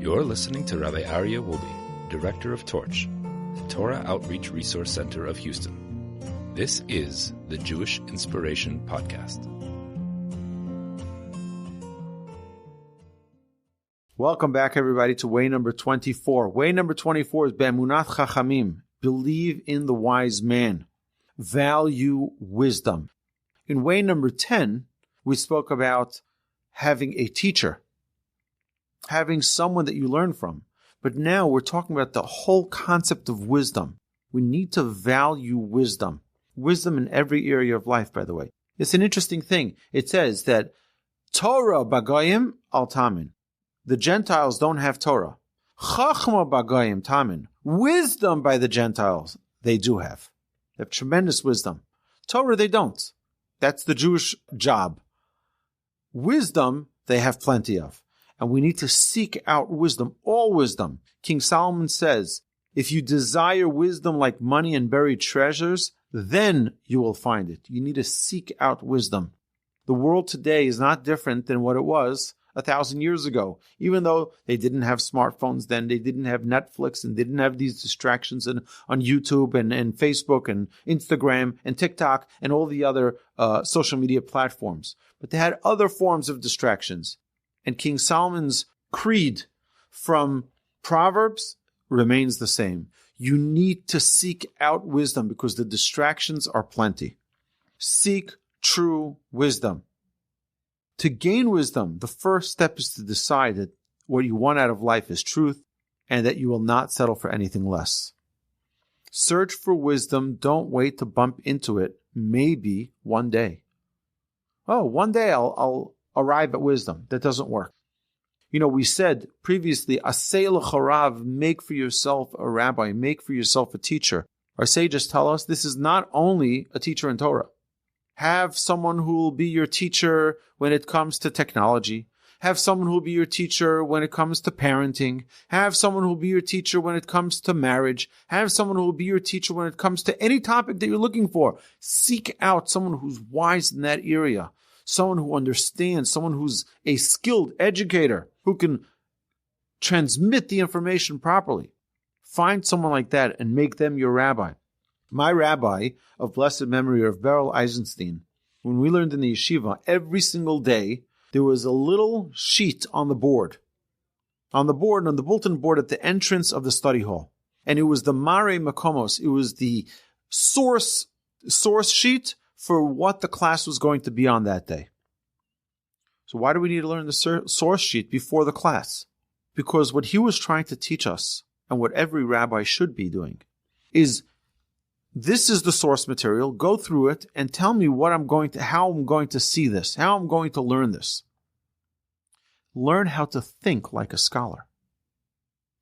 You're listening to Rabbi Aryeh Wolbe, Director of Torch, the Torah Outreach Resource Center of Houston. This is the Jewish Inspiration Podcast. Welcome back, everybody, to way number 24. Way number 24 is Be'emunat Chachamim. Believe in the wise man. Value wisdom. In way number 10, we spoke about having a teacher, having someone that you learn from. But now we're talking about the whole concept of wisdom. We need to value wisdom. Wisdom in every area of life, by the way. It's an interesting thing. It says that Torah b'goyim al tamin. The Gentiles don't have Torah. Chachma b'goyim tamin. Wisdom by the Gentiles, they do have. They have tremendous wisdom. Torah, they don't. That's the Jewish job. Wisdom, they have plenty of. And we need to seek out wisdom, all wisdom. King Solomon says, if you desire wisdom like money and buried treasures, then you will find it. You need to seek out wisdom. The world today is not different than what it was 1,000 years ago. Even though they didn't have smartphones then, they didn't have Netflix, and they didn't have these distractions on YouTube and Facebook and Instagram and TikTok and all the other social media platforms. But they had other forms of distractions. And King Solomon's creed from Proverbs remains the same. You need to seek out wisdom because the distractions are plenty. Seek true wisdom. To gain wisdom, the first step is to decide that what you want out of life is truth and that you will not settle for anything less. Search for wisdom. Don't wait to bump into it. Maybe one day. Oh, one day I'll arrive at wisdom. That doesn't work. You know, we said previously, asay l'charav, make for yourself a rabbi, make for yourself a teacher. Our sages tell us this is not only a teacher in Torah. Have someone who will be your teacher when it comes to technology. Have someone who will be your teacher when it comes to parenting. Have someone who will be your teacher when it comes to marriage. Have someone who will be your teacher when it comes to any topic that you're looking for. Seek out someone who's wise in that area. Someone who understands, someone who's a skilled educator, who can transmit the information properly. Find someone like that and make them your rabbi. My rabbi of blessed memory, of Beryl Eisenstein, when we learned in the yeshiva, every single day, there was a little sheet on the board. On the bulletin board at the entrance of the study hall. And it was the Mare Makomos. It was the source sheet for what the class was going to be on that day. So why do we need to learn the source sheet before the class? Because what he was trying to teach us, and what every rabbi should be doing, is this is the source material, go through it, and tell me how I'm going to see this, how I'm going to learn this. Learn how to think like a scholar.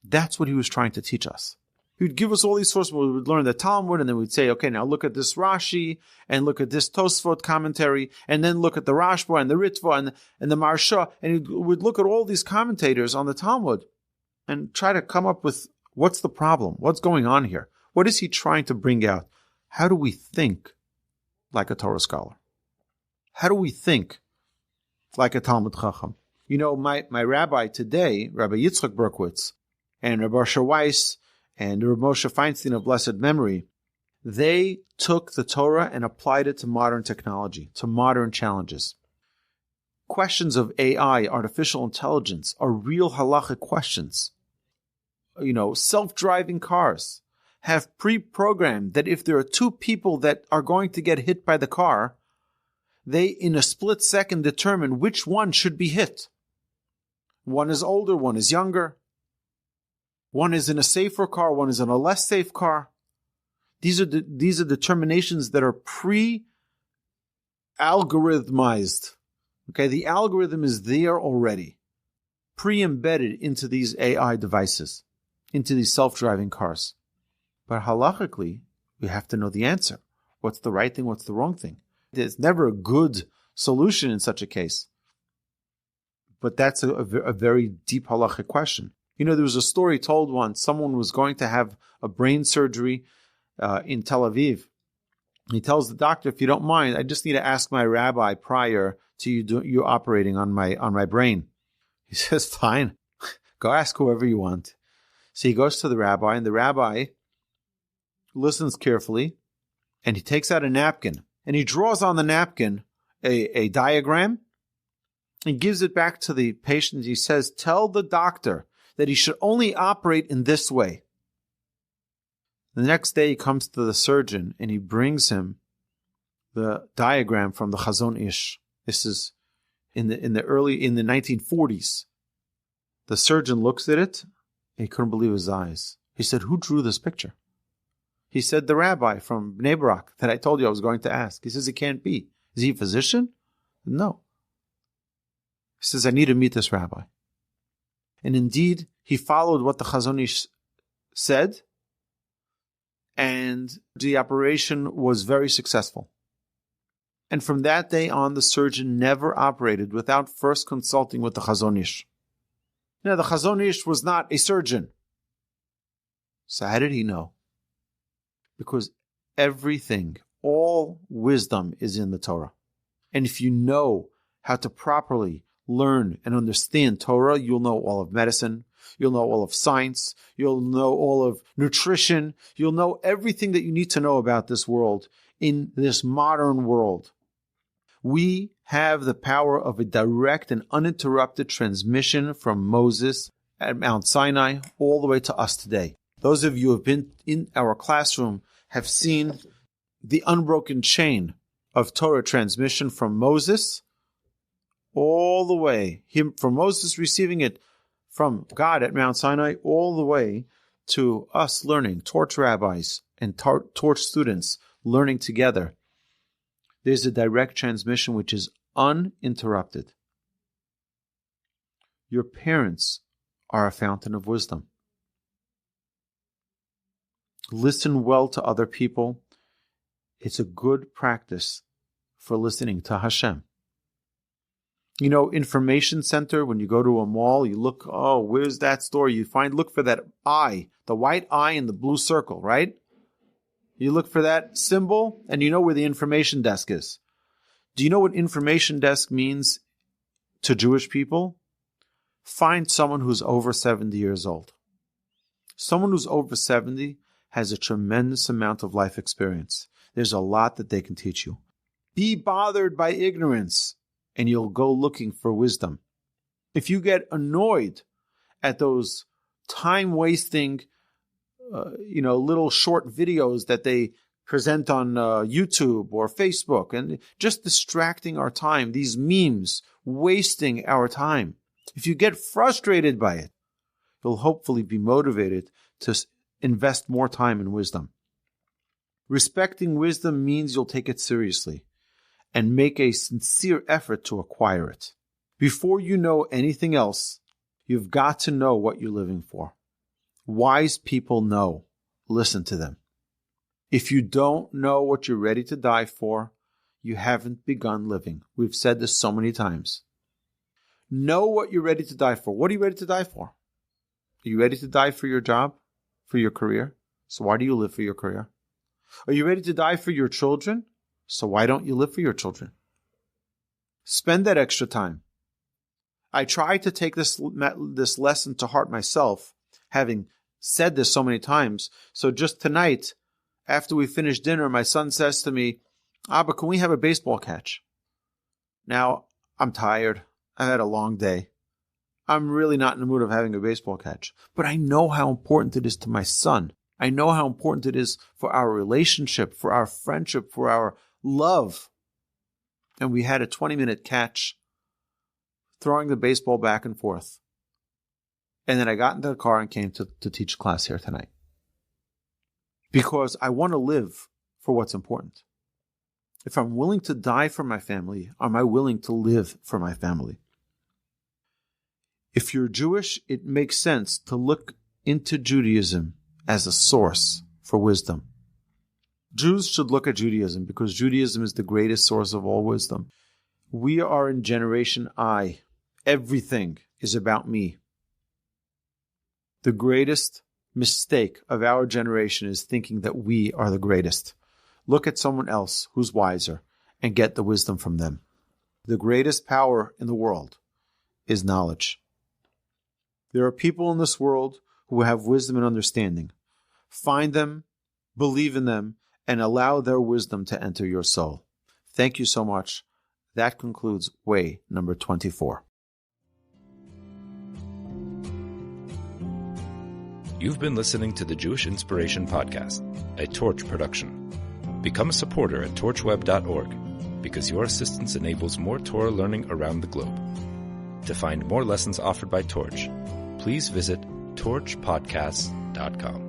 That's what he was trying to teach us. He would give us all these sources. We would learn the Talmud, and then we'd say, okay, now look at this Rashi, and look at this Tosfot commentary, and then look at the Rashba, and the Ritva, and the Marsha, and he would look at all these commentators on the Talmud, and try to come up with what's the problem, what's going on here, what is he trying to bring out? How do we think like a Torah scholar? How do we think like a Talmud Chacham? You know, my rabbi today, Rabbi Yitzchak Berkowitz, and Rabbi Asher Weiss, and Rabbi Moshe Feinstein of blessed memory, they took the Torah and applied it to modern technology, to modern challenges. Questions of AI, artificial intelligence, are real halachic questions. You know, self-driving cars have pre-programmed that if there are two people that are going to get hit by the car, they in a split second determine which one should be hit. One is older, one is younger. One is in a safer car, one is in a less safe car. These are determinations that are pre-algorithmized. Okay, the algorithm is there already, pre-embedded into these AI devices, into these self-driving cars. But halachically, we have to know the answer. What's the right thing? What's the wrong thing? There's never a good solution in such a case. But that's a very deep halachic question. You know, there was a story told once. Someone was going to have a brain surgery in Tel Aviv. He tells the doctor, if you don't mind, I just need to ask my rabbi prior to you operating on my brain. He says, fine. Go ask whoever you want. So he goes to the rabbi, and the rabbi listens carefully, and he takes out a napkin, and he draws on the napkin a diagram, and gives it back to the patient. He says, tell the doctor that he should only operate in this way. The next day he comes to the surgeon, and he brings him the diagram from the Chazon Ish. This is in the 1940s. The surgeon looks at it, and he couldn't believe his eyes. He said, who drew this picture? He said, the rabbi from Bnei Brak that I told you I was going to ask. He says, it can't be. Is he a physician? No. He says, I need to meet this rabbi. And indeed, he followed what the Chazon Ish said, and the operation was very successful. And from that day on, the surgeon never operated without first consulting with the Chazon Ish. Now, the Chazon Ish was not a surgeon. So how did he know? Because everything, all wisdom is in the Torah. And if you know how to properly learn and understand Torah, you'll know all of medicine, you'll know all of science, you'll know all of nutrition, you'll know everything that you need to know about this world in this modern world. We have the power of a direct and uninterrupted transmission from Moses at Mount Sinai all the way to us today. Those of you who have been in our classroom have seen the unbroken chain of Torah transmission from Moses all the way, from Moses receiving it from God at Mount Sinai, all the way to us learning, Torch rabbis and Torch students learning together. There's a direct transmission which is uninterrupted. Your parents are a fountain of wisdom. Listen well to other people. It's a good practice for listening to Hashem. You know, information center, when you go to a mall, you look, oh, where's that store? Look for that eye, the white eye and the blue circle, right? You look for that symbol, and you know where the information desk is. Do you know what information desk means to Jewish people? Find someone who's over 70 years old. Someone who's over 70 has a tremendous amount of life experience. There's a lot that they can teach you. Be bothered by ignorance, and you'll go looking for wisdom. If you get annoyed at those time-wasting little short videos that they present on YouTube or Facebook, and just distracting our time, these memes, wasting our time. If you get frustrated by it, you'll hopefully be motivated to invest more time in wisdom. Respecting wisdom means you'll take it seriously and make a sincere effort to acquire it. Before you know anything else, you've got to know what you're living for. Wise people know. Listen to them. If you don't know what you're ready to die for, you haven't begun living. We've said this so many times. Know what you're ready to die for. What are you ready to die for? Are you ready to die for your job, for your career? So why do you live for your career? Are you ready to die for your children? So why don't you live for your children? Spend that extra time. I try to take this lesson to heart myself, having said this so many times. So just tonight, after we finish dinner, my son says to me, Abba, can we have a baseball catch? Now, I'm tired. I've had a long day. I'm really not in the mood of having a baseball catch. But I know how important it is to my son. I know how important it is for our relationship, for our friendship, for our love. And we had a 20-minute catch, throwing the baseball back and forth. And then I got into the car and came to teach class here tonight. Because I want to live for what's important. If I'm willing to die for my family, am I willing to live for my family? If you're Jewish, it makes sense to look into Judaism as a source for wisdom. Jews should look at Judaism because Judaism is the greatest source of all wisdom. We are in generation I. Everything is about me. The greatest mistake of our generation is thinking that we are the greatest. Look at someone else who's wiser and get the wisdom from them. The greatest power in the world is knowledge. There are people in this world who have wisdom and understanding. Find them, believe in them, and allow their wisdom to enter your soul. Thank you so much. That concludes way number 24. You've been listening to the Jewish Inspiration Podcast, a Torch production. Become a supporter at torchweb.org, because your assistance enables more Torah learning around the globe. To find more lessons offered by Torch, please visit torchpodcasts.com.